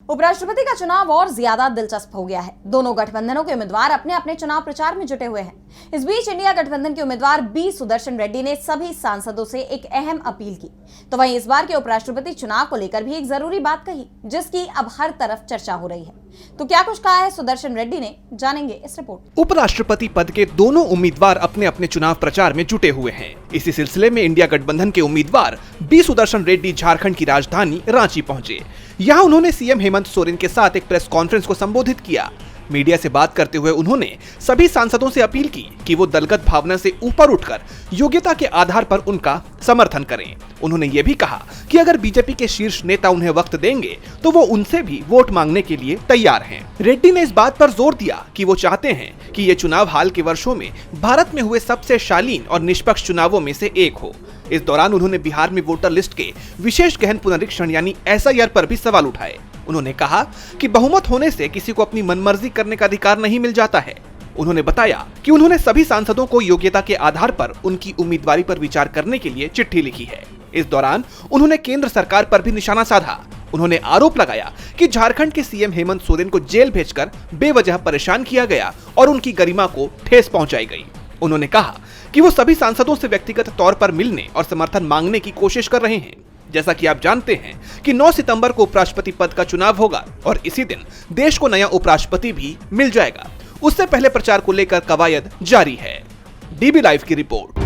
उपराष्ट्रपति का चुनाव और ज्यादा दिलचस्प हो गया है। दोनों गठबंधनों के उम्मीदवार अपने अपने चुनाव प्रचार में जुटे हुए हैं। इस बीच इंडिया गठबंधन के उम्मीदवार बी सुदर्शन रेड्डी ने सभी सांसदों से एक अहम अपील की। तो वहीं इस बार के उपराष्ट्रपति चुनाव को लेकर भी एक जरूरी बात कही, जिसकी अब हर तरफ चर्चा हो रही है। तो क्या कुछ कहा है सुदर्शन रेड्डी ने, जानेंगे इस रिपोर्ट। उपराष्ट्रपति पद के दोनों उम्मीदवार अपने अपने चुनाव प्रचार में जुटे हुए हैं। इसी सिलसिले में इंडिया गठबंधन के उम्मीदवार बी सुदर्शन रेड्डी झारखंड की राजधानी रांची पहुंचे। यहाँ उन्होंने सीएम हेमंत सोरेन के साथ एक प्रेस कॉन्फ्रेंस को संबोधित किया। मीडिया से बात करते हुए उन्होंने सभी सांसदों से अपील की कि वो दलगत भावना से ऊपर उठकर योग्यता के आधार पर उनका समर्थन करें। उन्होंने ये भी कहा कि अगर बीजेपी के शीर्ष नेता उन्हें वक्त देंगे तो वो उनसे भी वोट मांगने के लिए तैयार हैं। रेड्डी ने इस बात पर जोर दिया कि वो चाहते हैं कि ये चुनाव हाल के वर्षों में भारत में हुए सबसे शालीन और निष्पक्ष चुनावों में से एक हो। इस दौरान उन्होंने बिहार में वोटर लिस्ट के विशेष गहन पुनरीक्षण यानी SIR पर भी सवाल उठाए। उन्होंने कहा कि बहुमत होने से किसी को अपनी मनमर्जी करने का अधिकार नहीं मिल जाता है। उन्होंने बताया कि उन्होंने सभी सांसदों को योग्यता के आधार पर उनकी उम्मीदवारी पर विचार करने के लिए चिट्ठी लिखी है। इस दौरान उन्होंने केंद्र सरकार पर भी निशाना साधा। उन्होंने आरोप लगाया कि झारखंड के सीएम हेमंत सोरेन को जेल भेजकर बेवजह परेशान किया गया और उनकी गरिमा को ठेस पहुंचाई गई। उन्होंने कहा कि वो सभी सांसदों से व्यक्तिगत तौर पर मिलने और समर्थन मांगने की कोशिश कर रहे हैं। जैसा कि आप जानते हैं कि 9 सितंबर को उपराष्ट्रपति पद का चुनाव होगा और इसी दिन देश को नया उपराष्ट्रपति भी मिल जाएगा। उससे पहले प्रचार को लेकर कवायद जारी है। DB लाइव की रिपोर्ट।